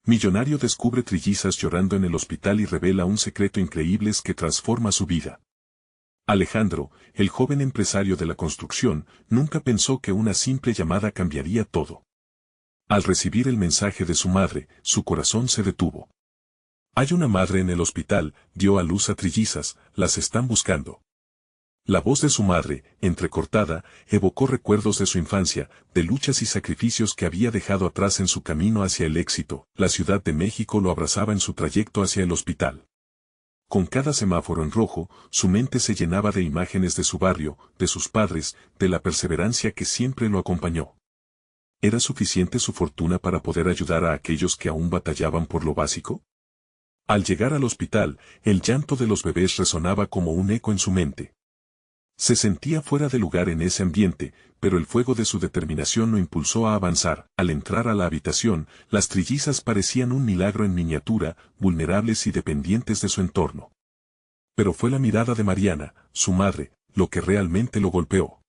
Millonario descubre trillizas llorando en el hospital y revela un secreto increíble que transforma su vida. Alejandro, el joven empresario de la construcción, nunca pensó que una simple llamada cambiaría todo. Al recibir el mensaje de su madre, su corazón se detuvo. Hay una madre en el hospital, dio a luz a trillizas, las están buscando. La voz de su madre, entrecortada, evocó recuerdos de su infancia, de luchas y sacrificios que había dejado atrás en su camino hacia el éxito. La Ciudad de México lo abrazaba en su trayecto hacia el hospital. Con cada semáforo en rojo, su mente se llenaba de imágenes de su barrio, de sus padres, de la perseverancia que siempre lo acompañó. ¿Era suficiente su fortuna para poder ayudar a aquellos que aún batallaban por lo básico? Al llegar al hospital, el llanto de los bebés resonaba como un eco en su mente. Se sentía fuera de lugar en ese ambiente, pero el fuego de su determinación lo impulsó a avanzar. Al entrar a la habitación, las trillizas parecían un milagro en miniatura, vulnerables y dependientes de su entorno. Pero fue la mirada de Mariana, su madre, lo que realmente lo golpeó.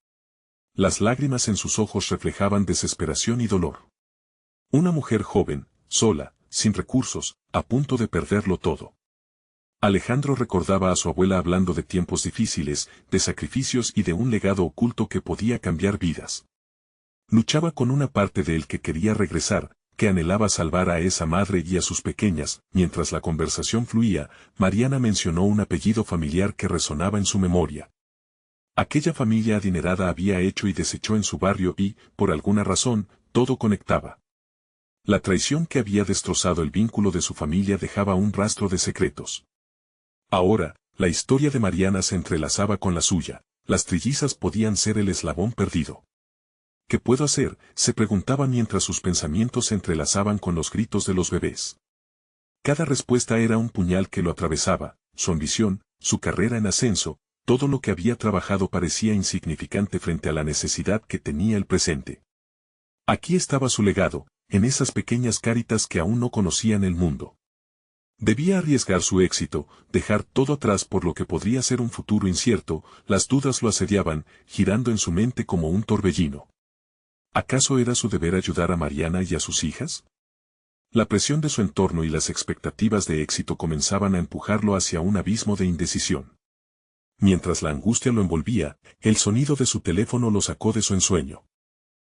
Las lágrimas en sus ojos reflejaban desesperación y dolor. Una mujer joven, sola, sin recursos, a punto de perderlo todo. Alejandro recordaba a su abuela hablando de tiempos difíciles, de sacrificios y de un legado oculto que podía cambiar vidas. Luchaba con una parte de él que quería regresar, que anhelaba salvar a esa madre y a sus pequeñas. Mientras la conversación fluía, Mariana mencionó un apellido familiar que resonaba en su memoria. Aquella familia adinerada había hecho y deshecho en su barrio y, por alguna razón, todo conectaba. La traición que había destrozado el vínculo de su familia dejaba un rastro de secretos. Ahora, la historia de Mariana se entrelazaba con la suya. Las trillizas podían ser el eslabón perdido. ¿Qué puedo hacer?, se preguntaba mientras sus pensamientos se entrelazaban con los gritos de los bebés. Cada respuesta era un puñal que lo atravesaba, su ambición, su carrera en ascenso, todo lo que había trabajado parecía insignificante frente a la necesidad que tenía el presente. Aquí estaba su legado, en esas pequeñas caritas que aún no conocían el mundo. Debía arriesgar su éxito, dejar todo atrás por lo que podría ser un futuro incierto. Las dudas lo asediaban, girando en su mente como un torbellino. ¿Acaso era su deber ayudar a Mariana y a sus hijas? La presión de su entorno y las expectativas de éxito comenzaban a empujarlo hacia un abismo de indecisión. Mientras la angustia lo envolvía, el sonido de su teléfono lo sacó de su ensueño.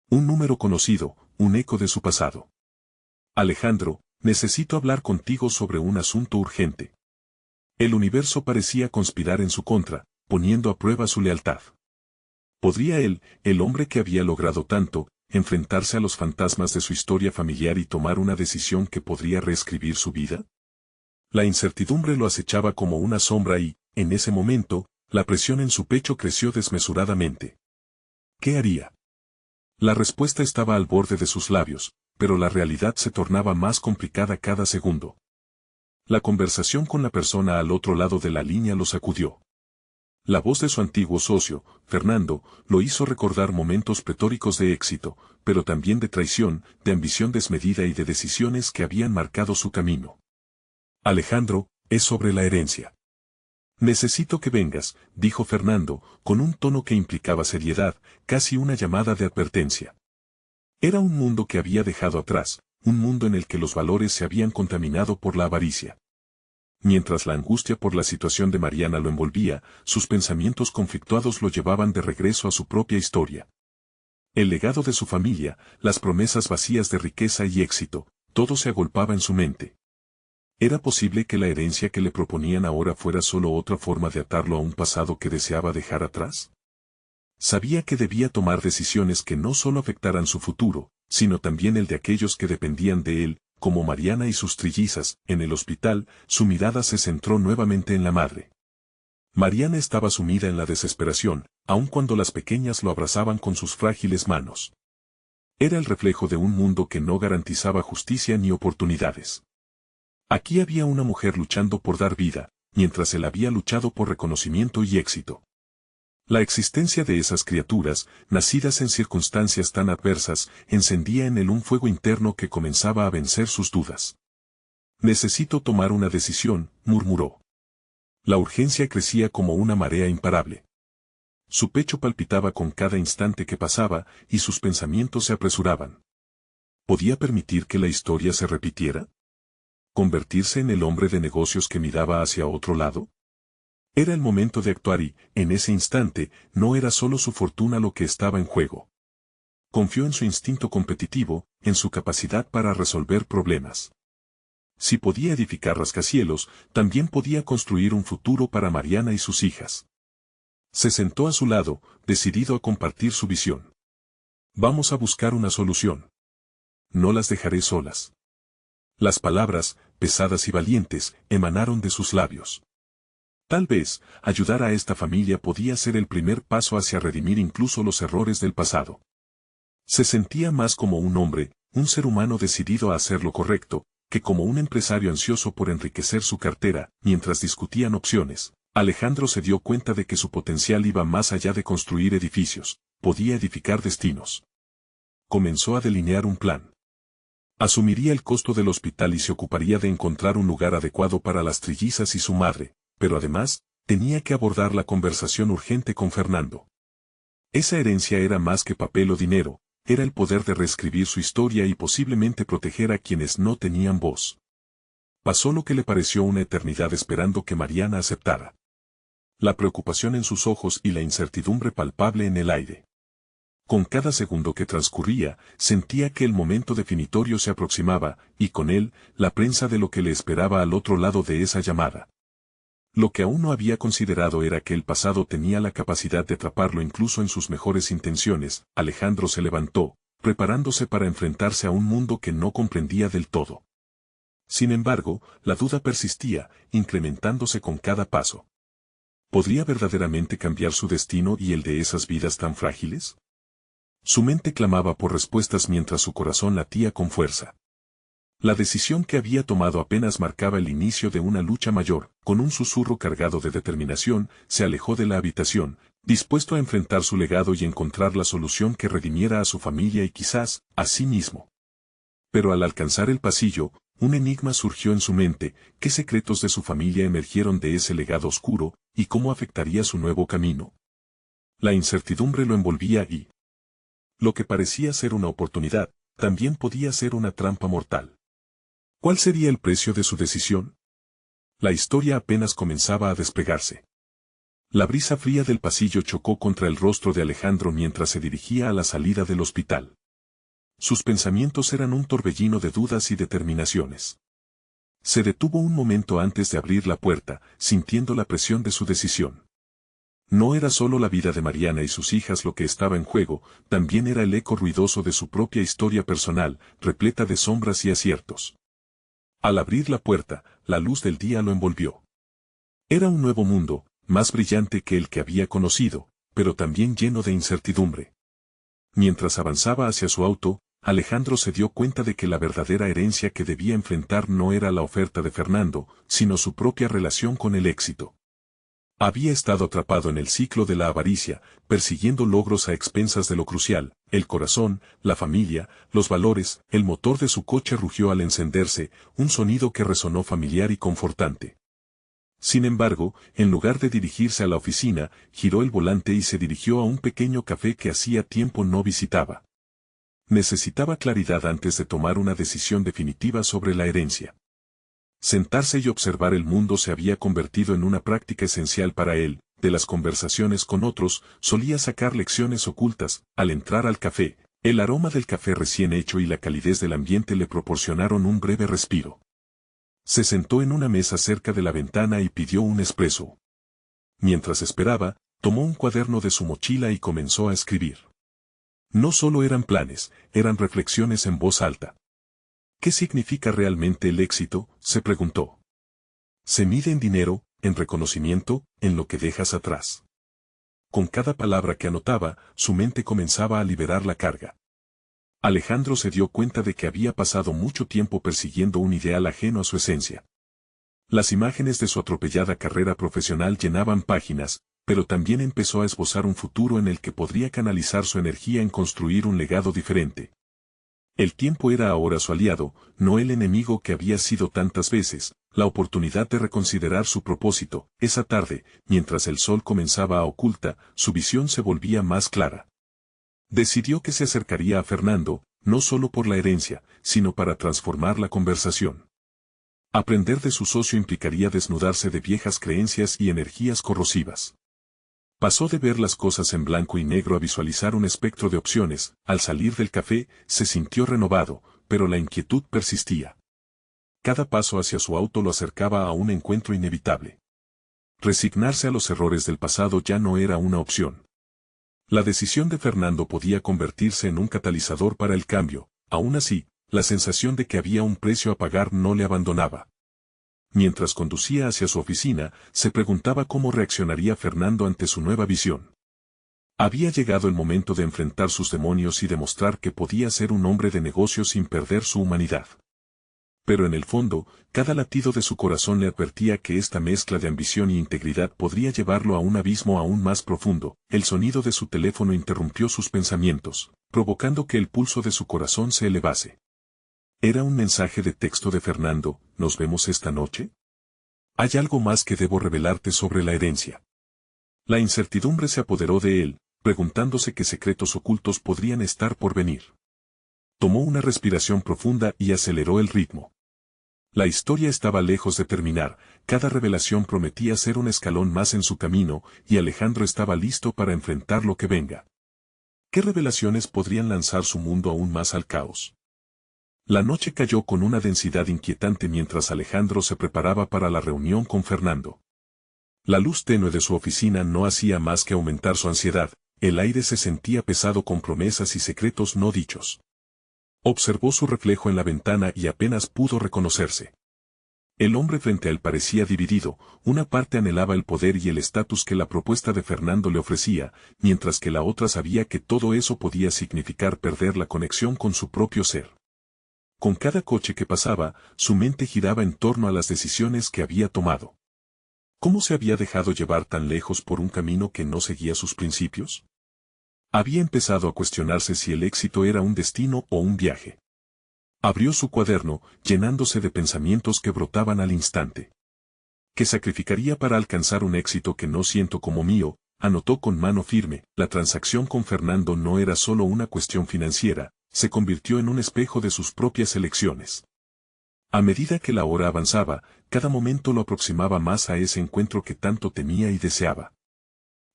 Un número conocido, un eco de su pasado. Alejandro, necesito hablar contigo sobre un asunto urgente. El universo parecía conspirar en su contra, poniendo a prueba su lealtad. ¿Podría él, el hombre que había logrado tanto, enfrentarse a los fantasmas de su historia familiar y tomar una decisión que podría reescribir su vida? La incertidumbre lo acechaba como una sombra y, en ese momento, la presión en su pecho creció desmesuradamente. ¿Qué haría? La respuesta estaba al borde de sus labios, pero la realidad se tornaba más complicada cada segundo. La conversación con la persona al otro lado de la línea lo sacudió. La voz de su antiguo socio, Fernando, lo hizo recordar momentos pletóricos de éxito, pero también de traición, de ambición desmedida y de decisiones que habían marcado su camino. Alejandro, es sobre la herencia. Necesito que vengas, dijo Fernando, con un tono que implicaba seriedad, casi una llamada de advertencia. Era un mundo que había dejado atrás, un mundo en el que los valores se habían contaminado por la avaricia. Mientras la angustia por la situación de Mariana lo envolvía, sus pensamientos conflictuados lo llevaban de regreso a su propia historia. El legado de su familia, las promesas vacías de riqueza y éxito, todo se agolpaba en su mente. ¿Era posible que la herencia que le proponían ahora fuera solo otra forma de atarlo a un pasado que deseaba dejar atrás? Sabía que debía tomar decisiones que no solo afectaran su futuro, sino también el de aquellos que dependían de él, como Mariana y sus trillizas. En el hospital, su mirada se centró nuevamente en la madre. Mariana estaba sumida en la desesperación, aun cuando las pequeñas lo abrazaban con sus frágiles manos. Era el reflejo de un mundo que no garantizaba justicia ni oportunidades. Aquí había una mujer luchando por dar vida, mientras él había luchado por reconocimiento y éxito. La existencia de esas criaturas, nacidas en circunstancias tan adversas, encendía en él un fuego interno que comenzaba a vencer sus dudas. Necesito tomar una decisión, murmuró. La urgencia crecía como una marea imparable. Su pecho palpitaba con cada instante que pasaba, y sus pensamientos se apresuraban. ¿Podía permitir que la historia se repitiera? ¿Convertirse en el hombre de negocios que miraba hacia otro lado? Era el momento de actuar y, en ese instante, no era solo su fortuna lo que estaba en juego. Confió en su instinto competitivo, en su capacidad para resolver problemas. Si podía edificar rascacielos, también podía construir un futuro para Mariana y sus hijas. Se sentó a su lado, decidido a compartir su visión. Vamos a buscar una solución. No las dejaré solas. Las palabras, pesadas y valientes, emanaron de sus labios. Tal vez, ayudar a esta familia podía ser el primer paso hacia redimir incluso los errores del pasado. Se sentía más como un hombre, un ser humano decidido a hacer lo correcto, que como un empresario ansioso por enriquecer su cartera. Mientras discutían opciones, Alejandro se dio cuenta de que su potencial iba más allá de construir edificios, podía edificar destinos. Comenzó a delinear un plan. Asumiría el costo del hospital y se ocuparía de encontrar un lugar adecuado para las trillizas y su madre, pero además, tenía que abordar la conversación urgente con Fernando. Esa herencia era más que papel o dinero, era el poder de reescribir su historia y posiblemente proteger a quienes no tenían voz. Pasó lo que le pareció una eternidad esperando que Mariana aceptara. La preocupación en sus ojos y la incertidumbre palpable en el aire. Con cada segundo que transcurría, sentía que el momento definitorio se aproximaba, y con él, la prensa de lo que le esperaba al otro lado de esa llamada. Lo que aún no había considerado era que el pasado tenía la capacidad de atraparlo incluso en sus mejores intenciones. Alejandro se levantó, preparándose para enfrentarse a un mundo que no comprendía del todo. Sin embargo, la duda persistía, incrementándose con cada paso. ¿Podría verdaderamente cambiar su destino y el de esas vidas tan frágiles? Su mente clamaba por respuestas mientras su corazón latía con fuerza. La decisión que había tomado apenas marcaba el inicio de una lucha mayor. Con un susurro cargado de determinación, se alejó de la habitación, dispuesto a enfrentar su legado y encontrar la solución que redimiera a su familia y quizás, a sí mismo. Pero al alcanzar el pasillo, un enigma surgió en su mente: ¿qué secretos de su familia emergieron de ese legado oscuro, y cómo afectaría su nuevo camino? La incertidumbre lo envolvía y lo que parecía ser una oportunidad, también podía ser una trampa mortal. ¿Cuál sería el precio de su decisión? La historia apenas comenzaba a desplegarse. La brisa fría del pasillo chocó contra el rostro de Alejandro mientras se dirigía a la salida del hospital. Sus pensamientos eran un torbellino de dudas y determinaciones. Se detuvo un momento antes de abrir la puerta, sintiendo la presión de su decisión. No era solo la vida de Mariana y sus hijas lo que estaba en juego, también era el eco ruidoso de su propia historia personal, repleta de sombras y aciertos. Al abrir la puerta, la luz del día lo envolvió. Era un nuevo mundo, más brillante que el que había conocido, pero también lleno de incertidumbre. Mientras avanzaba hacia su auto, Alejandro se dio cuenta de que la verdadera herencia que debía enfrentar no era la oferta de Fernando, sino su propia relación con el éxito. Había estado atrapado en el ciclo de la avaricia, persiguiendo logros a expensas de lo crucial: el corazón, la familia, los valores. El motor de su coche rugió al encenderse, un sonido que resonó familiar y confortante. Sin embargo, en lugar de dirigirse a la oficina, giró el volante y se dirigió a un pequeño café que hacía tiempo no visitaba. Necesitaba claridad antes de tomar una decisión definitiva sobre la herencia. Sentarse y observar el mundo se había convertido en una práctica esencial para él. De las conversaciones con otros, solía sacar lecciones ocultas. Al entrar al café, el aroma del café recién hecho y la calidez del ambiente le proporcionaron un breve respiro. Se sentó en una mesa cerca de la ventana y pidió un espresso. Mientras esperaba, tomó un cuaderno de su mochila y comenzó a escribir. No solo eran planes, eran reflexiones en voz alta. ¿Qué significa realmente el éxito?, se preguntó. Se mide en dinero, en reconocimiento, en lo que dejas atrás. Con cada palabra que anotaba, su mente comenzaba a liberar la carga. Alejandro se dio cuenta de que había pasado mucho tiempo persiguiendo un ideal ajeno a su esencia. Las imágenes de su atropellada carrera profesional llenaban páginas, pero también empezó a esbozar un futuro en el que podría canalizar su energía en construir un legado diferente. El tiempo era ahora su aliado, no el enemigo que había sido tantas veces. La oportunidad de reconsiderar su propósito. Esa tarde, mientras el sol comenzaba a oculta, su visión se volvía más clara. Decidió que se acercaría a Fernando, no solo por la herencia, sino para transformar la conversación. Aprender de su socio implicaría desnudarse de viejas creencias y energías corrosivas. Pasó de ver las cosas en blanco y negro a visualizar un espectro de opciones. Al salir del café, se sintió renovado, pero la inquietud persistía. Cada paso hacia su auto lo acercaba a un encuentro inevitable. Resignarse a los errores del pasado ya no era una opción. La decisión de Fernando podía convertirse en un catalizador para el cambio. Aún así, la sensación de que había un precio a pagar no le abandonaba. Mientras conducía hacia su oficina, se preguntaba cómo reaccionaría Fernando ante su nueva visión. Había llegado el momento de enfrentar sus demonios y demostrar que podía ser un hombre de negocios sin perder su humanidad. Pero en el fondo, cada latido de su corazón le advertía que esta mezcla de ambición y integridad podría llevarlo a un abismo aún más profundo. El sonido de su teléfono interrumpió sus pensamientos, provocando que el pulso de su corazón se elevase. Era un mensaje de texto de Fernando: ¿nos vemos esta noche? Hay algo más que debo revelarte sobre la herencia. La incertidumbre se apoderó de él, preguntándose qué secretos ocultos podrían estar por venir. Tomó una respiración profunda y aceleró el ritmo. La historia estaba lejos de terminar, cada revelación prometía ser un escalón más en su camino, y Alejandro estaba listo para enfrentar lo que venga. ¿Qué revelaciones podrían lanzar su mundo aún más al caos? La noche cayó con una densidad inquietante mientras Alejandro se preparaba para la reunión con Fernando. La luz tenue de su oficina no hacía más que aumentar su ansiedad, el aire se sentía pesado con promesas y secretos no dichos. Observó su reflejo en la ventana y apenas pudo reconocerse. El hombre frente a él parecía dividido, una parte anhelaba el poder y el estatus que la propuesta de Fernando le ofrecía, mientras que la otra sabía que todo eso podía significar perder la conexión con su propio ser. Con cada coche que pasaba, su mente giraba en torno a las decisiones que había tomado. ¿Cómo se había dejado llevar tan lejos por un camino que no seguía sus principios? Había empezado a cuestionarse si el éxito era un destino o un viaje. Abrió su cuaderno, llenándose de pensamientos que brotaban al instante. ¿Qué sacrificaría para alcanzar un éxito que no siento como mío? Anotó con mano firme. La transacción con Fernando no era solo una cuestión financiera, se convirtió en un espejo de sus propias elecciones. A medida que la hora avanzaba, cada momento lo aproximaba más a ese encuentro que tanto temía y deseaba.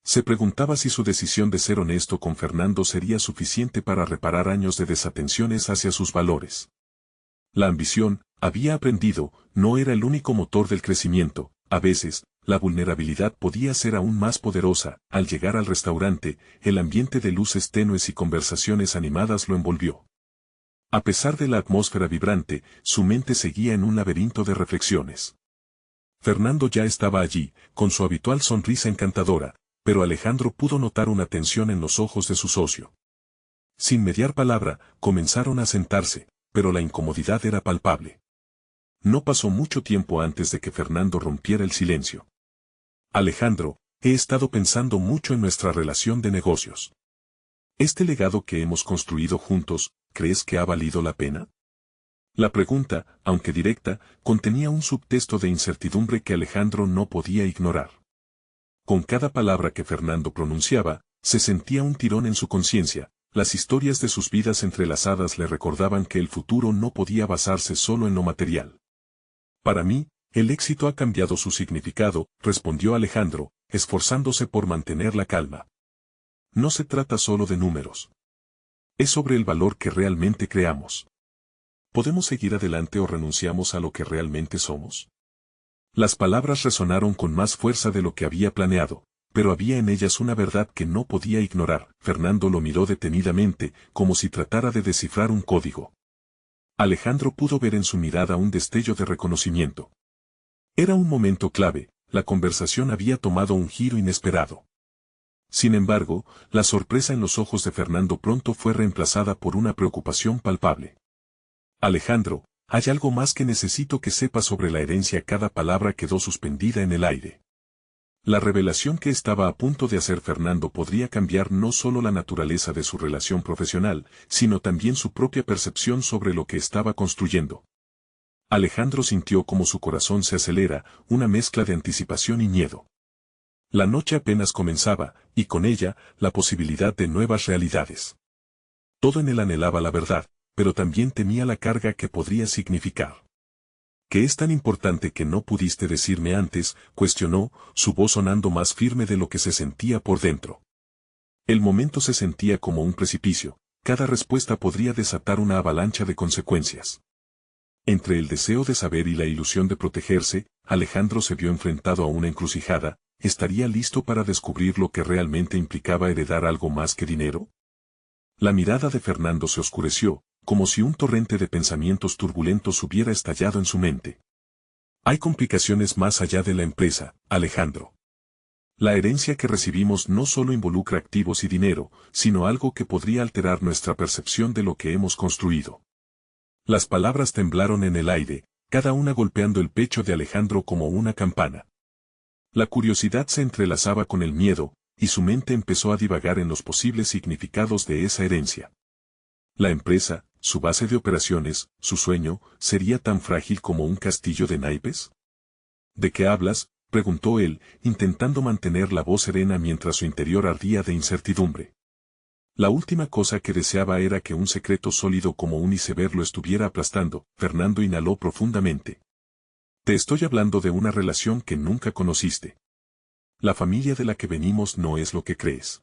Se preguntaba si su decisión de ser honesto con Fernando sería suficiente para reparar años de desatenciones hacia sus valores. La ambición, había aprendido, no era el único motor del crecimiento. A veces, la vulnerabilidad podía ser aún más poderosa. Al llegar al restaurante, el ambiente de luces tenues y conversaciones animadas lo envolvió. A pesar de la atmósfera vibrante, su mente seguía en un laberinto de reflexiones. Fernando ya estaba allí, con su habitual sonrisa encantadora, pero Alejandro pudo notar una tensión en los ojos de su socio. Sin mediar palabra, comenzaron a sentarse, pero la incomodidad era palpable. No pasó mucho tiempo antes de que Fernando rompiera el silencio. Alejandro, he estado pensando mucho en nuestra relación de negocios. ¿Este legado que hemos construido juntos, crees que ha valido la pena? La pregunta, aunque directa, contenía un subtexto de incertidumbre que Alejandro no podía ignorar. Con cada palabra que Fernando pronunciaba, se sentía un tirón en su conciencia. Las historias de sus vidas entrelazadas le recordaban que el futuro no podía basarse solo en lo material. Para mí, el éxito ha cambiado su significado, respondió Alejandro, esforzándose por mantener la calma. No se trata solo de números. Es sobre el valor que realmente creamos. ¿Podemos seguir adelante o renunciamos a lo que realmente somos? Las palabras resonaron con más fuerza de lo que había planeado, pero había en ellas una verdad que no podía ignorar. Fernando lo miró detenidamente, como si tratara de descifrar un código. Alejandro pudo ver en su mirada un destello de reconocimiento. Era un momento clave, la conversación había tomado un giro inesperado. Sin embargo, la sorpresa en los ojos de Fernando pronto fue reemplazada por una preocupación palpable. Alejandro, hay algo más que necesito que sepas sobre la herencia. Cada palabra quedó suspendida en el aire. La revelación que estaba a punto de hacer Fernando podría cambiar no solo la naturaleza de su relación profesional, sino también su propia percepción sobre lo que estaba construyendo. Alejandro sintió como su corazón se acelera, una mezcla de anticipación y miedo. La noche apenas comenzaba, y con ella, la posibilidad de nuevas realidades. Todo en él anhelaba la verdad, pero también temía la carga que podría significar. ¿Qué es tan importante que no pudiste decirme antes?, cuestionó, su voz sonando más firme de lo que se sentía por dentro. El momento se sentía como un precipicio, cada respuesta podría desatar una avalancha de consecuencias. Entre el deseo de saber y la ilusión de protegerse, Alejandro se vio enfrentado a una encrucijada. ¿Estaría listo para descubrir lo que realmente implicaba heredar algo más que dinero? La mirada de Fernando se oscureció, como si un torrente de pensamientos turbulentos hubiera estallado en su mente. Hay complicaciones más allá de la empresa, Alejandro. La herencia que recibimos no solo involucra activos y dinero, sino algo que podría alterar nuestra percepción de lo que hemos construido. Las palabras temblaron en el aire, cada una golpeando el pecho de Alejandro como una campana. La curiosidad se entrelazaba con el miedo, y su mente empezó a divagar en los posibles significados de esa herencia. La empresa, su base de operaciones, su sueño, ¿sería tan frágil como un castillo de naipes? ¿De qué hablas?, preguntó él, intentando mantener la voz serena mientras su interior ardía de incertidumbre. La última cosa que deseaba era que un secreto sólido como un iceberg lo estuviera aplastando. Fernando inhaló profundamente. Te estoy hablando de una relación que nunca conociste. La familia de la que venimos no es lo que crees.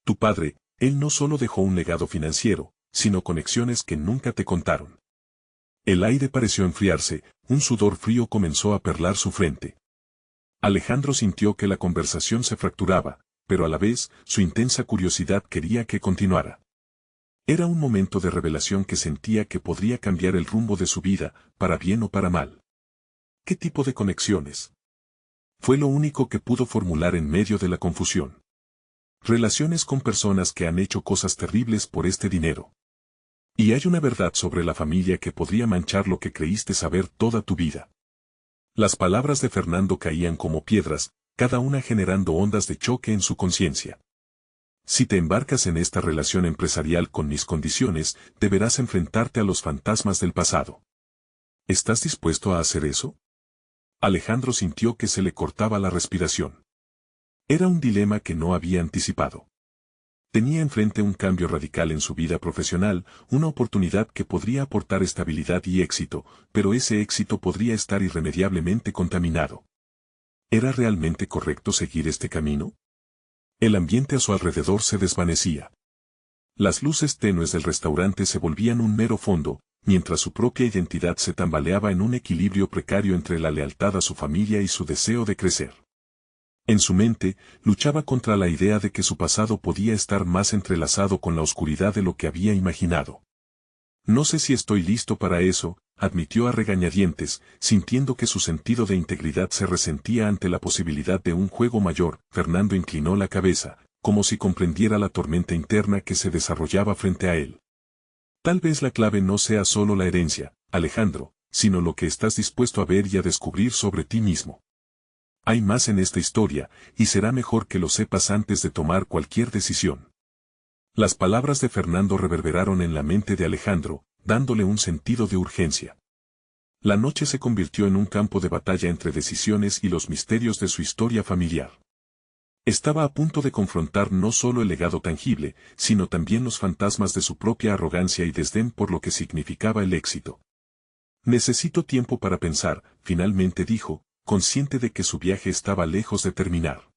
Tu padre, él no solo dejó un legado financiero, sino conexiones que nunca te contaron. El aire pareció enfriarse, un sudor frío comenzó a perlar su frente. Alejandro sintió que la conversación se fracturaba, pero a la vez, su intensa curiosidad quería que continuara. Era un momento de revelación que sentía que podría cambiar el rumbo de su vida, para bien o para mal. ¿Qué tipo de conexiones? Fue lo único que pudo formular en medio de la confusión. Relaciones con personas que han hecho cosas terribles por este dinero. Y hay una verdad sobre la familia que podría manchar lo que creíste saber toda tu vida. Las palabras de Fernando caían como piedras, cada una generando ondas de choque en su conciencia. Si te embarcas en esta relación empresarial con mis condiciones, deberás enfrentarte a los fantasmas del pasado. ¿Estás dispuesto a hacer eso? Alejandro sintió que se le cortaba la respiración. Era un dilema que no había anticipado. Tenía enfrente un cambio radical en su vida profesional, una oportunidad que podría aportar estabilidad y éxito, pero ese éxito podría estar irremediablemente contaminado. ¿Era realmente correcto seguir este camino? El ambiente a su alrededor se desvanecía. Las luces tenues del restaurante se volvían un mero fondo, mientras su propia identidad se tambaleaba en un equilibrio precario entre la lealtad a su familia y su deseo de crecer. En su mente, luchaba contra la idea de que su pasado podía estar más entrelazado con la oscuridad de lo que había imaginado. No sé si estoy listo para eso, admitió a regañadientes, sintiendo que su sentido de integridad se resentía ante la posibilidad de un juego mayor. Fernando inclinó la cabeza, como si comprendiera la tormenta interna que se desarrollaba frente a él. Tal vez la clave no sea solo la herencia, Alejandro, sino lo que estás dispuesto a ver y a descubrir sobre ti mismo. Hay más en esta historia, y será mejor que lo sepas antes de tomar cualquier decisión. Las palabras de Fernando reverberaron en la mente de Alejandro, dándole un sentido de urgencia. La noche se convirtió en un campo de batalla entre decisiones y los misterios de su historia familiar. Estaba a punto de confrontar no solo el legado tangible, sino también los fantasmas de su propia arrogancia y desdén por lo que significaba el éxito. Necesito tiempo para pensar, finalmente dijo, consciente de que su viaje estaba lejos de terminar.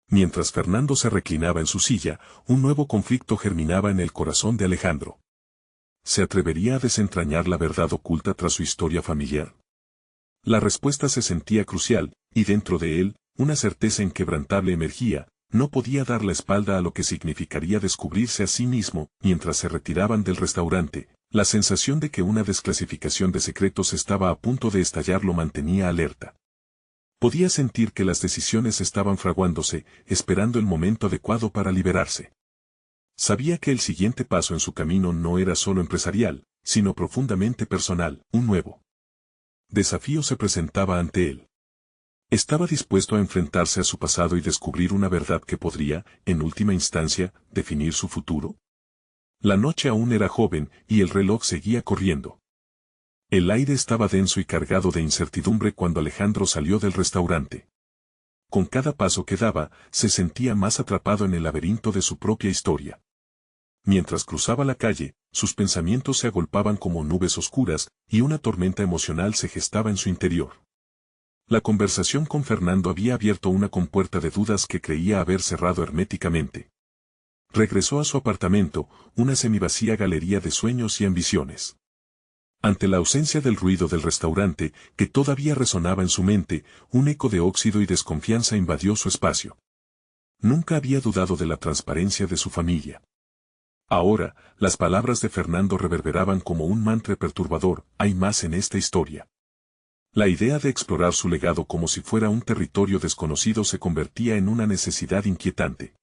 Mientras Fernando se reclinaba en su silla, un nuevo conflicto germinaba en el corazón de Alejandro. ¿Se atrevería a desentrañar la verdad oculta tras su historia familiar? La respuesta se sentía crucial, y dentro de él, una certeza inquebrantable emergía. No podía dar la espalda a lo que significaría descubrirse a sí mismo. Mientras se retiraban del restaurante, la sensación de que una desclasificación de secretos estaba a punto de estallar lo mantenía alerta. Podía sentir que las decisiones estaban fraguándose, esperando el momento adecuado para liberarse. Sabía que el siguiente paso en su camino no era solo empresarial, sino profundamente personal. Un nuevo desafío se presentaba ante él. Estaba dispuesto a enfrentarse a su pasado y descubrir una verdad que podría, en última instancia, definir su futuro. La noche aún era joven, y el reloj seguía corriendo. El aire estaba denso y cargado de incertidumbre cuando Alejandro salió del restaurante. Con cada paso que daba, se sentía más atrapado en el laberinto de su propia historia. Mientras cruzaba la calle, sus pensamientos se agolpaban como nubes oscuras, y una tormenta emocional se gestaba en su interior. La conversación con Fernando había abierto una compuerta de dudas que creía haber cerrado herméticamente. Regresó a su apartamento, una semivacía galería de sueños y ambiciones. Ante la ausencia del ruido del restaurante, que todavía resonaba en su mente, un eco de óxido y desconfianza invadió su espacio. Nunca había dudado de la transparencia de su familia. Ahora, las palabras de Fernando reverberaban como un mantra perturbador: hay más en esta historia. La idea de explorar su legado como si fuera un territorio desconocido se convertía en una necesidad inquietante.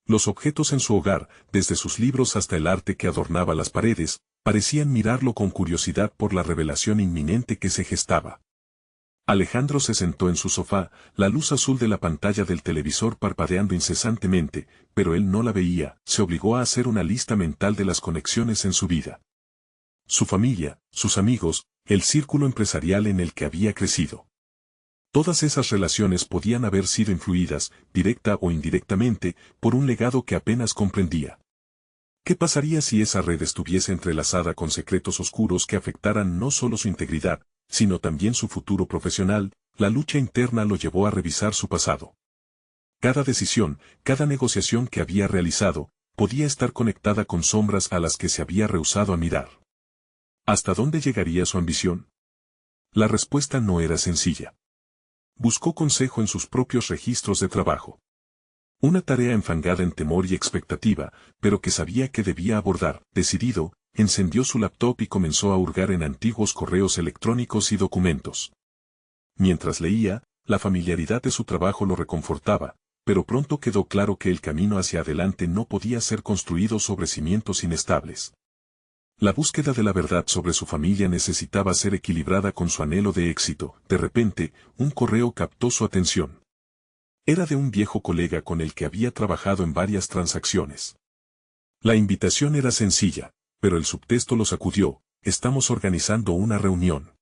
Los objetos en su hogar, desde sus libros hasta el arte que adornaba las paredes, parecían mirarlo con curiosidad por la revelación inminente que se gestaba. Alejandro se sentó en su sofá, la luz azul de la pantalla del televisor parpadeando incesantemente, pero él no la veía. Se obligó a hacer una lista mental de las conexiones en su vida. Su familia, sus amigos, el círculo empresarial en el que había crecido. Todas esas relaciones podían haber sido influidas, directa o indirectamente, por un legado que apenas comprendía. ¿Qué pasaría si esa red estuviese entrelazada con secretos oscuros que afectaran no solo su integridad, sino también su futuro profesional? La lucha interna lo llevó a revisar su pasado. Cada decisión, cada negociación que había realizado, podía estar conectada con sombras a las que se había rehusado a mirar. ¿Hasta dónde llegaría su ambición? La respuesta no era sencilla. Buscó consejo en sus propios registros de trabajo. Una tarea enfangada en temor y expectativa, pero que sabía que debía abordar. Decidido, encendió su laptop y comenzó a hurgar en antiguos correos electrónicos y documentos. Mientras leía, la familiaridad de su trabajo lo reconfortaba, pero pronto quedó claro que el camino hacia adelante no podía ser construido sobre cimientos inestables. La búsqueda de la verdad sobre su familia necesitaba ser equilibrada con su anhelo de éxito. De repente, un correo captó su atención. Era de un viejo colega con el que había trabajado en varias transacciones. La invitación era sencilla, pero el subtexto lo sacudió: estamos organizando una reunión.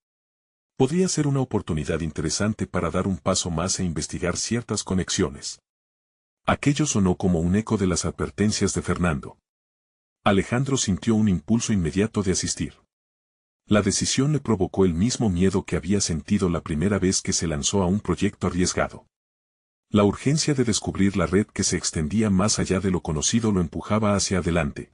Podría ser una oportunidad interesante para dar un paso más e investigar ciertas conexiones. Aquello sonó como un eco de las advertencias de Fernando. Alejandro sintió un impulso inmediato de asistir. La decisión le provocó el mismo miedo que había sentido la primera vez que se lanzó a un proyecto arriesgado. La urgencia de descubrir la red que se extendía más allá de lo conocido lo empujaba hacia adelante.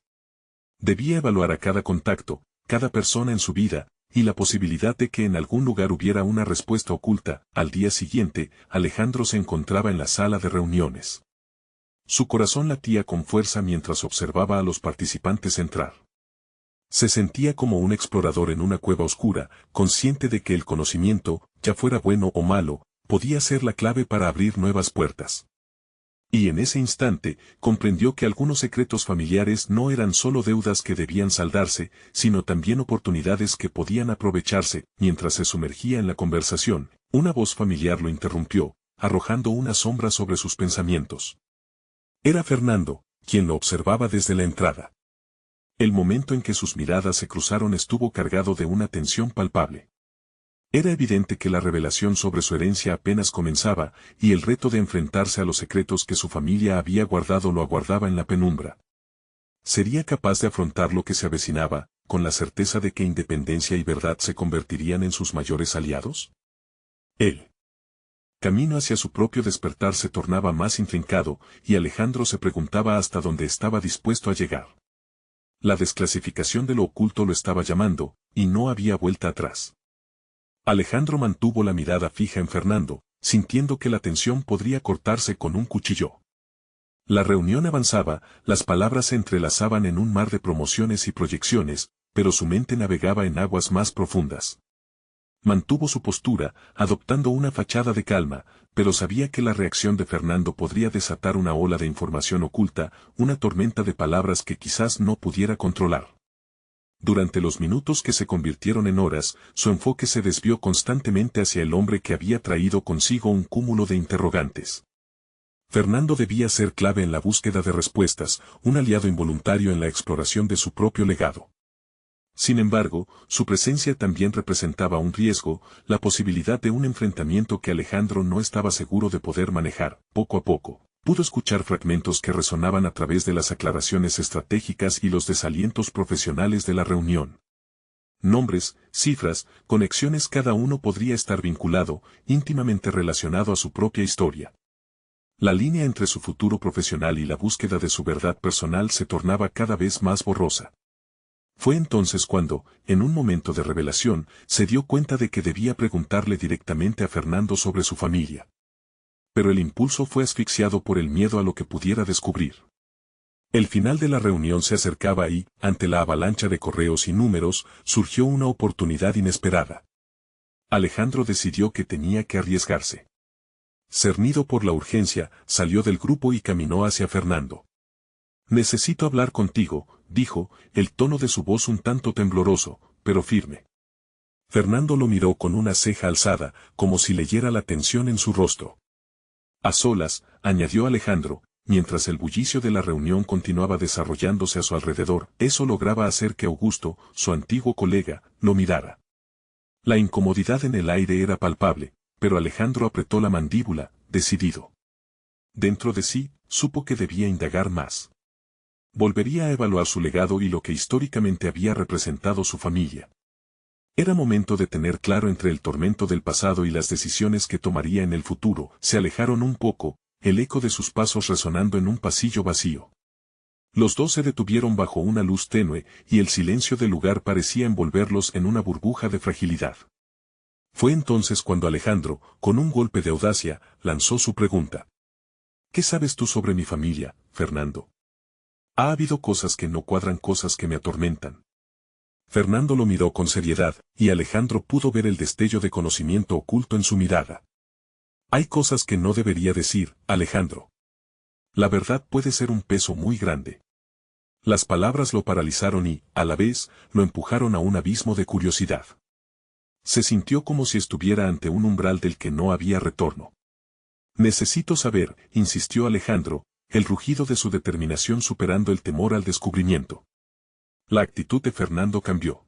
Debía evaluar a cada contacto, cada persona en su vida, y la posibilidad de que en algún lugar hubiera una respuesta oculta. Al día siguiente, Alejandro se encontraba en la sala de reuniones. Su corazón latía con fuerza mientras observaba a los participantes entrar. Se sentía como un explorador en una cueva oscura, consciente de que el conocimiento, ya fuera bueno o malo, podía ser la clave para abrir nuevas puertas. Y en ese instante, comprendió que algunos secretos familiares no eran solo deudas que debían saldarse, sino también oportunidades que podían aprovecharse. Mientras se sumergía en la conversación, una voz familiar lo interrumpió, arrojando una sombra sobre sus pensamientos. Era Fernando, quien lo observaba desde la entrada. El momento en que sus miradas se cruzaron estuvo cargado de una tensión palpable. Era evidente que la revelación sobre su herencia apenas comenzaba, y el reto de enfrentarse a los secretos que su familia había guardado lo aguardaba en la penumbra. ¿Sería capaz de afrontar lo que se avecinaba, con la certeza de que independencia y verdad se convertirían en sus mayores aliados? El camino hacia su propio despertar se tornaba más intrincado, y Alejandro se preguntaba hasta dónde estaba dispuesto a llegar. La desclasificación de lo oculto lo estaba llamando, y no había vuelta atrás. Alejandro mantuvo la mirada fija en Fernando, sintiendo que la tensión podría cortarse con un cuchillo. La reunión avanzaba, las palabras se entrelazaban en un mar de promociones y proyecciones, pero su mente navegaba en aguas más profundas. Mantuvo su postura, adoptando una fachada de calma, pero sabía que la reacción de Fernando podría desatar una ola de información oculta, una tormenta de palabras que quizás no pudiera controlar. Durante los minutos que se convirtieron en horas, su enfoque se desvió constantemente hacia el hombre que había traído consigo un cúmulo de interrogantes. Fernando debía ser clave en la búsqueda de respuestas, un aliado involuntario en la exploración de su propio legado. Sin embargo, su presencia también representaba un riesgo, la posibilidad de un enfrentamiento que Alejandro no estaba seguro de poder manejar. Poco a poco, Pudo escuchar fragmentos que resonaban a través de las aclaraciones estratégicas y los desalientos profesionales de la reunión. Nombres, cifras, conexiones, cada uno podría estar vinculado, íntimamente relacionado a su propia historia. La línea entre su futuro profesional y la búsqueda de su verdad personal se tornaba cada vez más borrosa. Fue entonces cuando, en un momento de revelación, se dio cuenta de que debía preguntarle directamente a Fernando sobre su familia. Pero el impulso fue asfixiado por el miedo a lo que pudiera descubrir. El final de la reunión se acercaba y, ante la avalancha de correos y números, surgió una oportunidad inesperada. Alejandro decidió que tenía que arriesgarse. Cernido por la urgencia, salió del grupo y caminó hacia Fernando. «Necesito hablar contigo», dijo, el tono de su voz un tanto tembloroso, pero firme. Fernando lo miró con una ceja alzada, como si leyera la tensión en su rostro. «A solas», añadió Alejandro, mientras el bullicio de la reunión continuaba desarrollándose a su alrededor, eso lograba hacer que Augusto, su antiguo colega, lo mirara. La incomodidad en el aire era palpable, pero Alejandro apretó la mandíbula, decidido. Dentro de sí, supo que debía indagar más. Volvería a evaluar su legado y lo que históricamente había representado su familia. Era momento de tener claro entre el tormento del pasado y las decisiones que tomaría en el futuro. Se alejaron un poco, el eco de sus pasos resonando en un pasillo vacío. Los dos se detuvieron bajo una luz tenue, y el silencio del lugar parecía envolverlos en una burbuja de fragilidad. Fue entonces cuando Alejandro, con un golpe de audacia, lanzó su pregunta. «¿Qué sabes tú sobre mi familia, Fernando? Ha habido cosas que no cuadran, cosas que me atormentan». Fernando lo miró con seriedad, y Alejandro pudo ver el destello de conocimiento oculto en su mirada. «Hay cosas que no debería decir, Alejandro. La verdad puede ser un peso muy grande». Las palabras lo paralizaron y, a la vez, lo empujaron a un abismo de curiosidad. Se sintió como si estuviera ante un umbral del que no había retorno. «Necesito saber», insistió Alejandro, el rugido de su determinación superando el temor al descubrimiento. La actitud de Fernando cambió.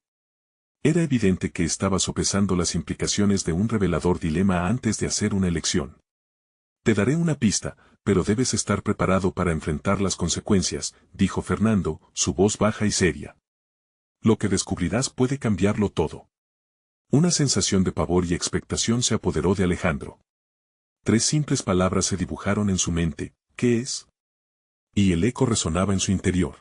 Era evidente que estaba sopesando las implicaciones de un revelador dilema antes de hacer una elección. «Te daré una pista, pero debes estar preparado para enfrentar las consecuencias», dijo Fernando, su voz baja y seria. «Lo que descubrirás puede cambiarlo todo». Una sensación de pavor y expectación se apoderó de Alejandro. 3 simples palabras se dibujaron en su mente: «¿Qué es?». Y el eco resonaba en su interior.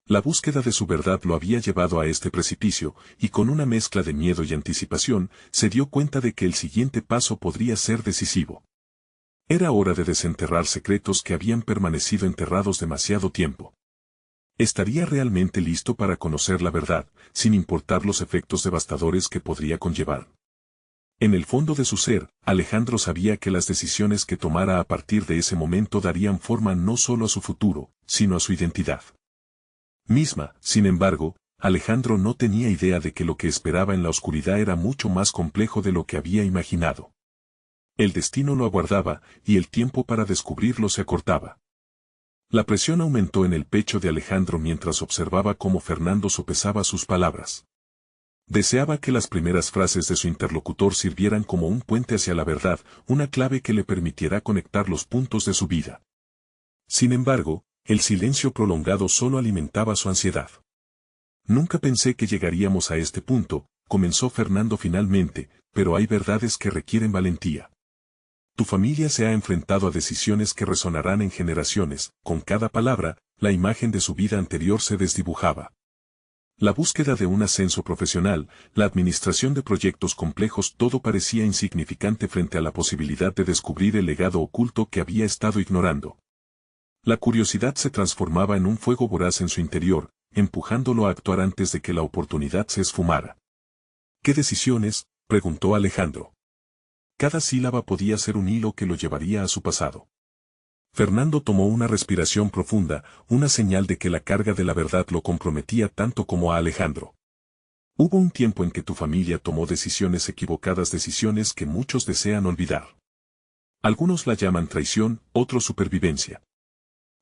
La búsqueda de su verdad lo había llevado a este precipicio, y con una mezcla de miedo y anticipación, se dio cuenta de que el siguiente paso podría ser decisivo. Era hora de desenterrar secretos que habían permanecido enterrados demasiado tiempo. Estaría realmente listo para conocer la verdad, sin importar los efectos devastadores que podría conllevar. En el fondo de su ser, Alejandro sabía que las decisiones que tomara a partir de ese momento darían forma no solo a su futuro, sino a su identidad misma. Sin embargo, Alejandro no tenía idea de que lo que esperaba en la oscuridad era mucho más complejo de lo que había imaginado. El destino lo aguardaba, y el tiempo para descubrirlo se acortaba. La presión aumentó en el pecho de Alejandro mientras observaba cómo Fernando sopesaba sus palabras. Deseaba que las primeras frases de su interlocutor sirvieran como un puente hacia la verdad, una clave que le permitiera conectar los puntos de su vida. Sin embargo, el silencio prolongado solo alimentaba su ansiedad. «Nunca pensé que llegaríamos a este punto», comenzó Fernando finalmente, «pero hay verdades que requieren valentía. Tu familia se ha enfrentado a decisiones que resonarán en generaciones». Con cada palabra, la imagen de su vida anterior se desdibujaba. La búsqueda de un ascenso profesional, la administración de proyectos complejos, todo parecía insignificante frente a la posibilidad de descubrir el legado oculto que había estado ignorando. La curiosidad se transformaba en un fuego voraz en su interior, empujándolo a actuar antes de que la oportunidad se esfumara. «¿Qué decisiones?», preguntó Alejandro. Cada sílaba podía ser un hilo que lo llevaría a su pasado. Fernando tomó una respiración profunda, una señal de que la carga de la verdad lo comprometía tanto como a Alejandro. «Hubo un tiempo en que tu familia tomó decisiones equivocadas, decisiones que muchos desean olvidar. Algunos la llaman traición, otros supervivencia.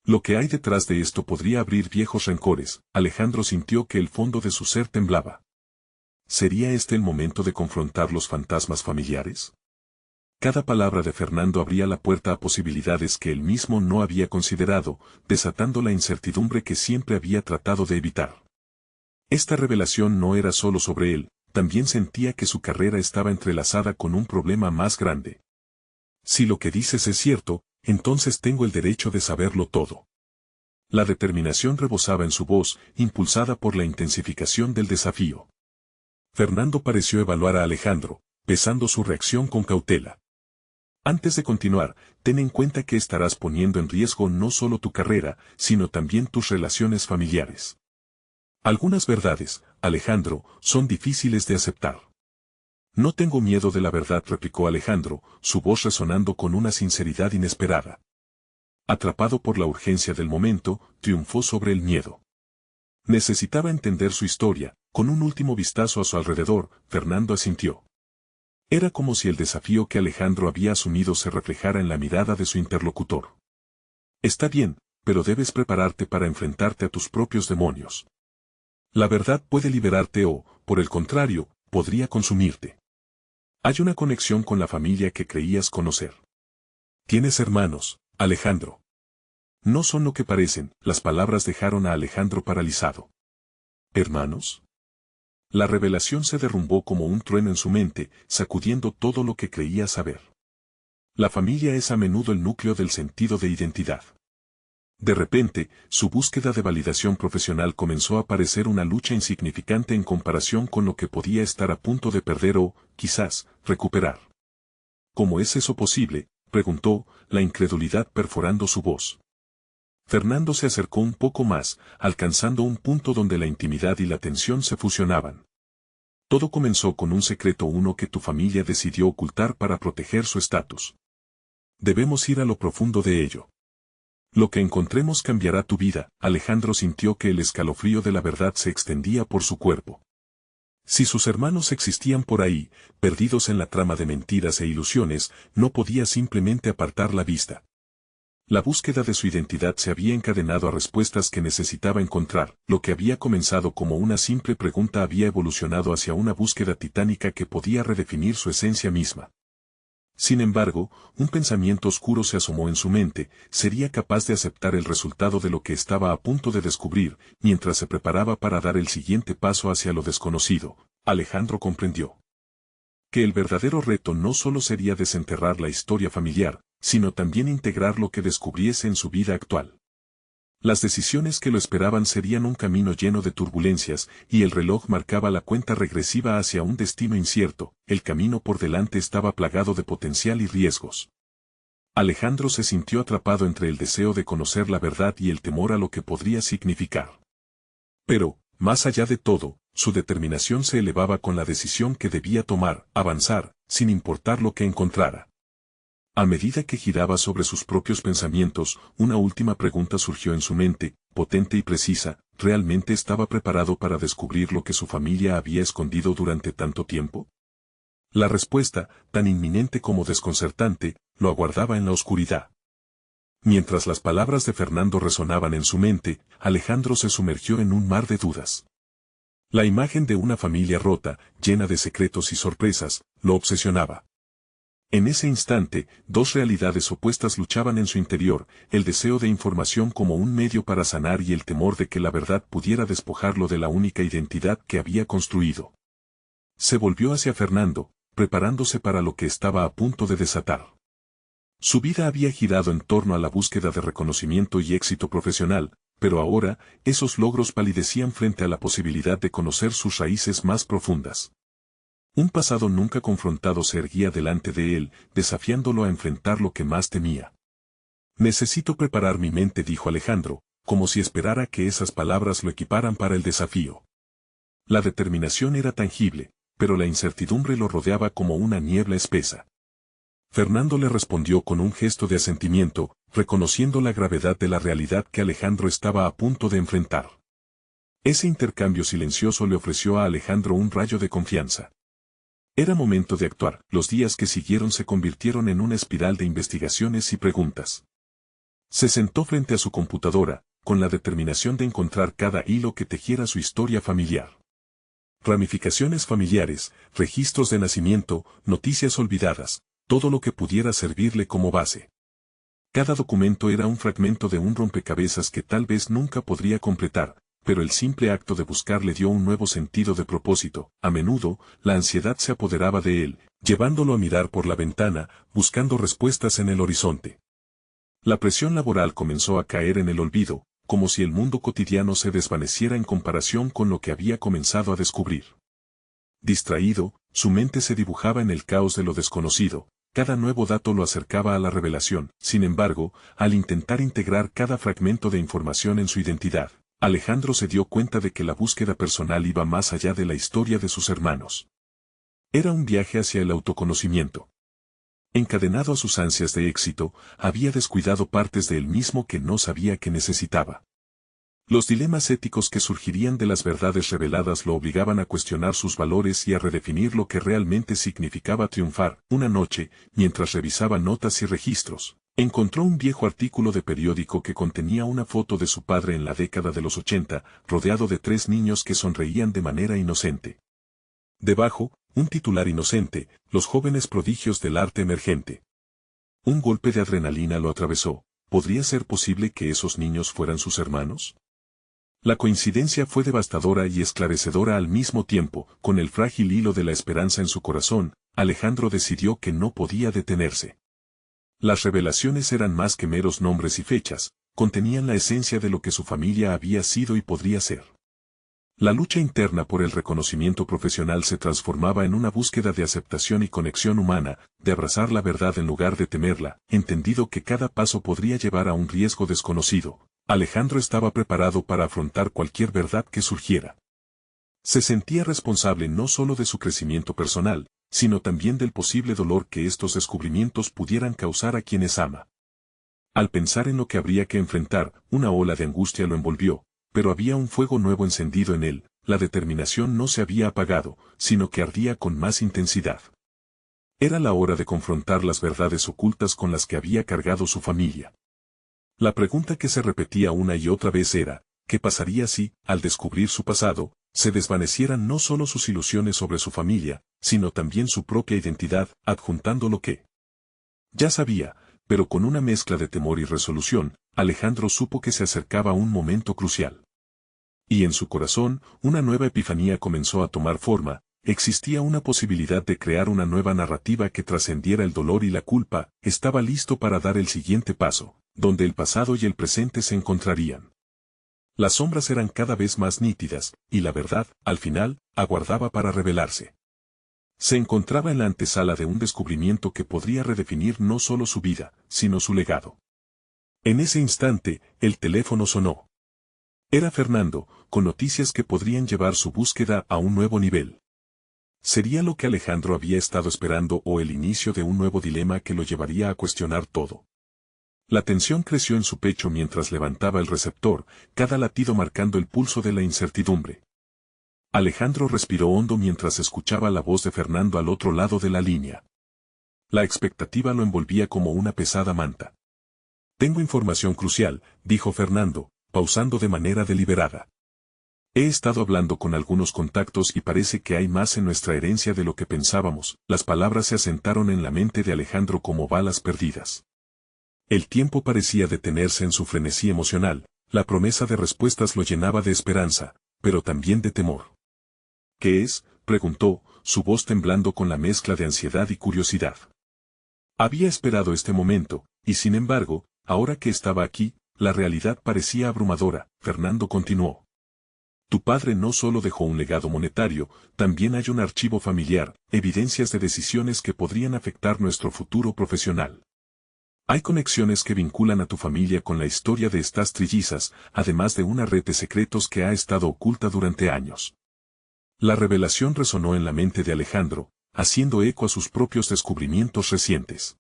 Lo que hay detrás de esto podría abrir viejos rencores». Alejandro sintió que el fondo de su ser temblaba. ¿Sería este el momento de confrontar los fantasmas familiares? Cada palabra de Fernando abría la puerta a posibilidades que él mismo no había considerado, desatando la incertidumbre que siempre había tratado de evitar. Esta revelación no era solo sobre él, también sentía que su carrera estaba entrelazada con un problema más grande. Si lo que dices es cierto, entonces tengo el derecho de saberlo todo. La determinación rebosaba en su voz, impulsada por la intensificación del desafío. Fernando pareció evaluar a Alejandro, pesando su reacción con cautela. Antes de continuar, ten en cuenta que estarás poniendo en riesgo no solo tu carrera, sino también tus relaciones familiares. Algunas verdades, Alejandro, son difíciles de aceptar. No tengo miedo de la verdad, replicó Alejandro, su voz resonando con una sinceridad inesperada. Atrapado por la urgencia del momento, triunfó sobre el miedo. Necesitaba entender su historia. Con un último vistazo a su alrededor, Fernando asintió. Era como si el desafío que Alejandro había asumido se reflejara en la mirada de su interlocutor. Está bien, pero debes prepararte para enfrentarte a tus propios demonios. La verdad puede liberarte o, por el contrario, podría consumirte. Hay una conexión con la familia que creías conocer. Tienes hermanos, Alejandro. No son lo que parecen, las palabras dejaron a Alejandro paralizado. ¿Hermanos? La revelación se derrumbó como un trueno en su mente, sacudiendo todo lo que creía saber. La familia es a menudo el núcleo del sentido de identidad. De repente, su búsqueda de validación profesional comenzó a parecer una lucha insignificante en comparación con lo que podía estar a punto de perder o, quizás, recuperar. ¿Cómo es eso posible?, preguntó, la incredulidad perforando su voz. Fernando se acercó un poco más, alcanzando un punto donde la intimidad y la tensión se fusionaban. Todo comenzó con un secreto uno que tu familia decidió ocultar para proteger su estatus. Debemos ir a lo profundo de ello. Lo que encontremos cambiará tu vida. Alejandro sintió que el escalofrío de la verdad se extendía por su cuerpo. Si sus hermanos existían por ahí, perdidos en la trama de mentiras e ilusiones, no podía simplemente apartar la vista. La búsqueda de su identidad se había encadenado a respuestas que necesitaba encontrar. Lo que había comenzado como una simple pregunta había evolucionado hacia una búsqueda titánica que podía redefinir su esencia misma. Sin embargo, un pensamiento oscuro se asomó en su mente. Sería capaz de aceptar el resultado de lo que estaba a punto de descubrir, mientras se preparaba para dar el siguiente paso hacia lo desconocido. Alejandro comprendió que el verdadero reto no solo sería desenterrar la historia familiar, sino también integrar lo que descubriese en su vida actual. Las decisiones que lo esperaban serían un camino lleno de turbulencias, y el reloj marcaba la cuenta regresiva hacia un destino incierto. El camino por delante estaba plagado de potencial y riesgos. Alejandro se sintió atrapado entre el deseo de conocer la verdad y el temor a lo que podría significar. Pero, más allá de todo, su determinación se elevaba con la decisión que debía tomar, avanzar, sin importar lo que encontrara. A medida que giraba sobre sus propios pensamientos, una última pregunta surgió en su mente, potente y precisa: ¿realmente estaba preparado para descubrir lo que su familia había escondido durante tanto tiempo? La respuesta, tan inminente como desconcertante, lo aguardaba en la oscuridad. Mientras las palabras de Fernando resonaban en su mente, Alejandro se sumergió en un mar de dudas. La imagen de una familia rota, llena de secretos y sorpresas, lo obsesionaba. En ese instante, dos realidades opuestas luchaban en su interior: el deseo de información como un medio para sanar y el temor de que la verdad pudiera despojarlo de la única identidad que había construido. Se volvió hacia Fernando, preparándose para lo que estaba a punto de desatar. Su vida había girado en torno a la búsqueda de reconocimiento y éxito profesional, pero ahora, esos logros palidecían frente a la posibilidad de conocer sus raíces más profundas. Un pasado nunca confrontado se erguía delante de él, desafiándolo a enfrentar lo que más temía. Necesito preparar mi mente, dijo Alejandro, como si esperara que esas palabras lo equiparan para el desafío. La determinación era tangible, pero la incertidumbre lo rodeaba como una niebla espesa. Fernando le respondió con un gesto de asentimiento, reconociendo la gravedad de la realidad que Alejandro estaba a punto de enfrentar. Ese intercambio silencioso le ofreció a Alejandro un rayo de confianza. Era momento de actuar. Los días que siguieron se convirtieron en una espiral de investigaciones y preguntas. Se sentó frente a su computadora, con la determinación de encontrar cada hilo que tejiera su historia familiar. Ramificaciones familiares, registros de nacimiento, noticias olvidadas, todo lo que pudiera servirle como base. Cada documento era un fragmento de un rompecabezas que tal vez nunca podría completar, pero el simple acto de buscar le dio un nuevo sentido de propósito. A menudo, la ansiedad se apoderaba de él, llevándolo a mirar por la ventana, buscando respuestas en el horizonte. La presión laboral comenzó a caer en el olvido, como si el mundo cotidiano se desvaneciera en comparación con lo que había comenzado a descubrir. Distraído, su mente se dibujaba en el caos de lo desconocido. Cada nuevo dato lo acercaba a la revelación. Sin embargo, al intentar integrar cada fragmento de información en su identidad, Alejandro se dio cuenta de que la búsqueda personal iba más allá de la historia de sus hermanos. Era un viaje hacia el autoconocimiento. Encadenado a sus ansias de éxito, había descuidado partes de él mismo que no sabía que necesitaba. Los dilemas éticos que surgirían de las verdades reveladas lo obligaban a cuestionar sus valores y a redefinir lo que realmente significaba triunfar. Una noche, mientras revisaba notas y registros, encontró un viejo artículo de periódico que contenía una foto de su padre en la década de los 80, rodeado de 3 niños que sonreían de manera inocente. Debajo, un titular inocente: los jóvenes prodigios del arte emergente. Un golpe de adrenalina lo atravesó. ¿Podría ser posible que esos niños fueran sus hermanos? La coincidencia fue devastadora y esclarecedora al mismo tiempo. Con el frágil hilo de la esperanza en su corazón, Alejandro decidió que no podía detenerse. Las revelaciones eran más que meros nombres y fechas, contenían la esencia de lo que su familia había sido y podría ser. La lucha interna por el reconocimiento profesional se transformaba en una búsqueda de aceptación y conexión humana, de abrazar la verdad en lugar de temerla, entendido que cada paso podría llevar a un riesgo desconocido. Alejandro estaba preparado para afrontar cualquier verdad que surgiera. Se sentía responsable no solo de su crecimiento personal, sino también del posible dolor que estos descubrimientos pudieran causar a quienes ama. Al pensar en lo que habría que enfrentar, una ola de angustia lo envolvió, pero había un fuego nuevo encendido en él. La determinación no se había apagado, sino que ardía con más intensidad. Era la hora de confrontar las verdades ocultas con las que había cargado su familia. La pregunta que se repetía una y otra vez era: ¿qué pasaría si, al descubrir su pasado, se desvanecieran no solo sus ilusiones sobre su familia, sino también su propia identidad, adjuntando lo que ya sabía? Pero con una mezcla de temor y resolución, Alejandro supo que se acercaba un momento crucial. Y en su corazón, una nueva epifanía comenzó a tomar forma. Existía una posibilidad de crear una nueva narrativa que trascendiera el dolor y la culpa. Estaba listo para dar el siguiente paso, donde el pasado y el presente se encontrarían. Las sombras eran cada vez más nítidas, y la verdad, al final, aguardaba para revelarse. Se encontraba en la antesala de un descubrimiento que podría redefinir no solo su vida, sino su legado. En ese instante, el teléfono sonó. Era Fernando, con noticias que podrían llevar su búsqueda a un nuevo nivel. ¿Sería lo que Alejandro había estado esperando o el inicio de un nuevo dilema que lo llevaría a cuestionar todo? La tensión creció en su pecho mientras levantaba el receptor, cada latido marcando el pulso de la incertidumbre. Alejandro respiró hondo mientras escuchaba la voz de Fernando al otro lado de la línea. La expectativa lo envolvía como una pesada manta. «Tengo información crucial», dijo Fernando, pausando de manera deliberada. «He estado hablando con algunos contactos y parece que hay más en nuestra herencia de lo que pensábamos». Las palabras se asentaron en la mente de Alejandro como balas perdidas. El tiempo parecía detenerse en su frenesí emocional. La promesa de respuestas lo llenaba de esperanza, pero también de temor. «¿Qué es?», preguntó, su voz temblando con la mezcla de ansiedad y curiosidad. Había esperado este momento, y sin embargo, ahora que estaba aquí, la realidad parecía abrumadora. Fernando continuó. «Tu padre no solo dejó un legado monetario, también hay un archivo familiar, evidencias de decisiones que podrían afectar nuestro futuro profesional. Hay conexiones que vinculan a tu familia con la historia de estas trillizas, además de una red de secretos que ha estado oculta durante años». La revelación resonó en la mente de Alejandro, haciendo eco a sus propios descubrimientos recientes.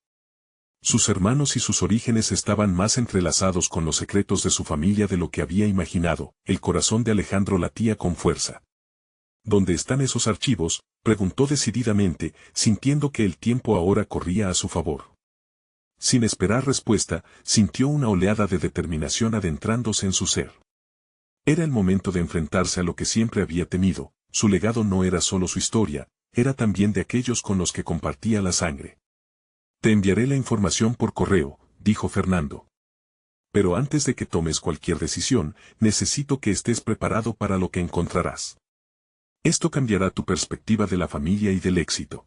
Sus hermanos y sus orígenes estaban más entrelazados con los secretos de su familia de lo que había imaginado. El corazón de Alejandro latía con fuerza. «¿Dónde están esos archivos?», preguntó decididamente, sintiendo que el tiempo ahora corría a su favor. Sin esperar respuesta, sintió una oleada de determinación adentrándose en su ser. Era el momento de enfrentarse a lo que siempre había temido. Su legado no era solo su historia, era también de aquellos con los que compartía la sangre. Te enviaré la información por correo, dijo Fernando. Pero antes de que tomes cualquier decisión, necesito que estés preparado para lo que encontrarás. Esto cambiará tu perspectiva de la familia y del éxito.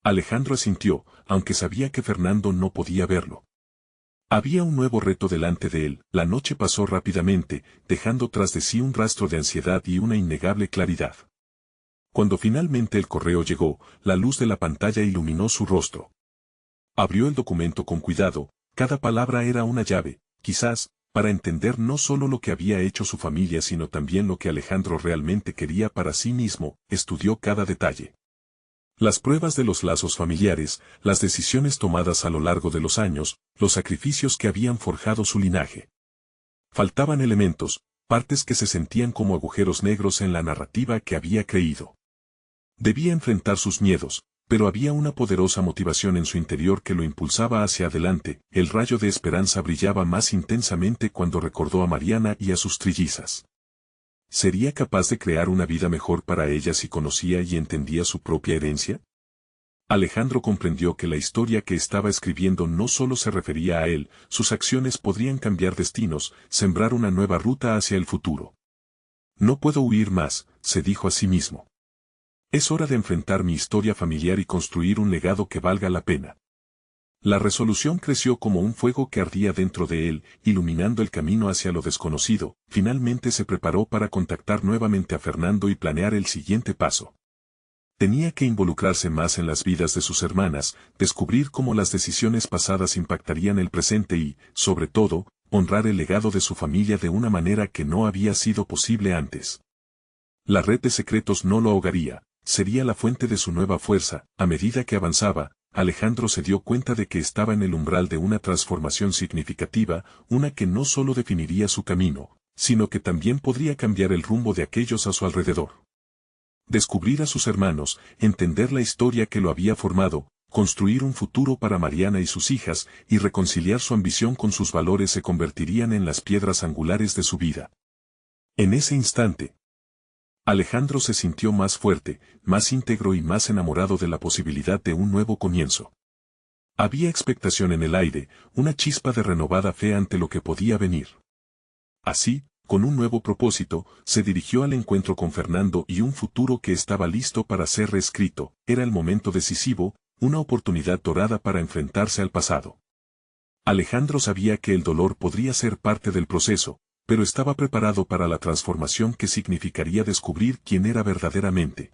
Alejandro asintió, aunque sabía que Fernando no podía verlo. Había un nuevo reto delante de él. La noche pasó rápidamente, dejando tras de sí un rastro de ansiedad y una innegable claridad. Cuando finalmente el correo llegó, la luz de la pantalla iluminó su rostro. Abrió el documento con cuidado, cada palabra era una llave, quizás, para entender no solo lo que había hecho su familia sino también lo que Alejandro realmente quería para sí mismo. Estudió cada detalle. Las pruebas de los lazos familiares, las decisiones tomadas a lo largo de los años, los sacrificios que habían forjado su linaje. Faltaban elementos, partes que se sentían como agujeros negros en la narrativa que había creído. Debía enfrentar sus miedos, pero había una poderosa motivación en su interior que lo impulsaba hacia adelante. El rayo de esperanza brillaba más intensamente cuando recordó a Mariana y a sus trillizas. ¿Sería capaz de crear una vida mejor para ella si conocía y entendía su propia herencia? Alejandro comprendió que la historia que estaba escribiendo no solo se refería a él, sus acciones podrían cambiar destinos, sembrar una nueva ruta hacia el futuro. No puedo huir más, se dijo a sí mismo. Es hora de enfrentar mi historia familiar y construir un legado que valga la pena. La resolución creció como un fuego que ardía dentro de él, iluminando el camino hacia lo desconocido. Finalmente se preparó para contactar nuevamente a Fernando y planear el siguiente paso. Tenía que involucrarse más en las vidas de sus hermanas, descubrir cómo las decisiones pasadas impactarían el presente y, sobre todo, honrar el legado de su familia de una manera que no había sido posible antes. La red de secretos no lo ahogaría, sería la fuente de su nueva fuerza. A medida que avanzaba, Alejandro se dio cuenta de que estaba en el umbral de una transformación significativa, una que no solo definiría su camino, sino que también podría cambiar el rumbo de aquellos a su alrededor. Descubrir a sus hermanos, entender la historia que lo había formado, construir un futuro para Mariana y sus hijas, y reconciliar su ambición con sus valores se convertirían en las piedras angulares de su vida. En ese instante, Alejandro se sintió más fuerte, más íntegro y más enamorado de la posibilidad de un nuevo comienzo. Había expectación en el aire, una chispa de renovada fe ante lo que podía venir. Así, con un nuevo propósito, se dirigió al encuentro con Fernando y un futuro que estaba listo para ser reescrito. Era el momento decisivo, una oportunidad dorada para enfrentarse al pasado. Alejandro sabía que el dolor podría ser parte del proceso, pero estaba preparado para la transformación que significaría descubrir quién era verdaderamente.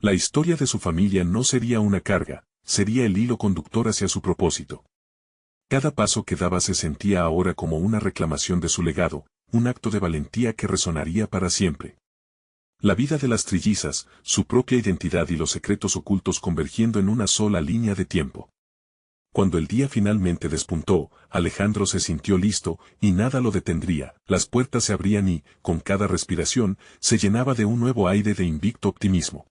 La historia de su familia no sería una carga, sería el hilo conductor hacia su propósito. Cada paso que daba se sentía ahora como una reclamación de su legado, un acto de valentía que resonaría para siempre. La vida de las trillizas, su propia identidad y los secretos ocultos convergiendo en una sola línea de tiempo. Cuando el día finalmente despuntó, Alejandro se sintió listo, y nada lo detendría. Las puertas se abrían y, con cada respiración, se llenaba de un nuevo aire de invicto optimismo.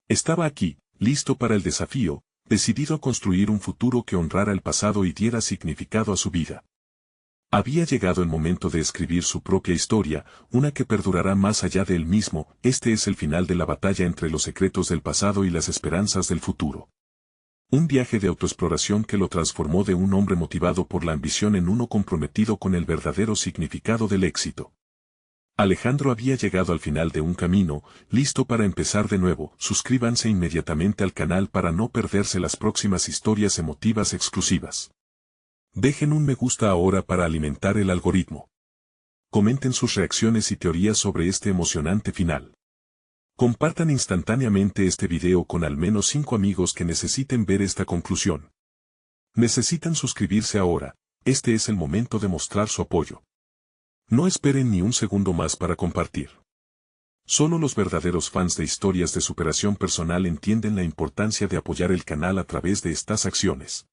Estaba aquí, listo para el desafío, decidido a construir un futuro que honrara el pasado y diera significado a su vida. Había llegado el momento de escribir su propia historia, una que perdurará más allá de él mismo. Este es el final de la batalla entre los secretos del pasado y las esperanzas del futuro. Un viaje de autoexploración que lo transformó de un hombre motivado por la ambición en uno comprometido con el verdadero significado del éxito. Alejandro había llegado al final de un camino, listo para empezar de nuevo. Suscríbanse inmediatamente al canal para no perderse las próximas historias emotivas exclusivas. Dejen un me gusta ahora para alimentar el algoritmo. Comenten sus reacciones y teorías sobre este emocionante final. Compartan instantáneamente este video con al menos 5 amigos que necesiten ver esta conclusión. Necesitan suscribirse ahora, este es el momento de mostrar su apoyo. No esperen ni un segundo más para compartir. Solo los verdaderos fans de historias de superación personal entienden la importancia de apoyar el canal a través de estas acciones.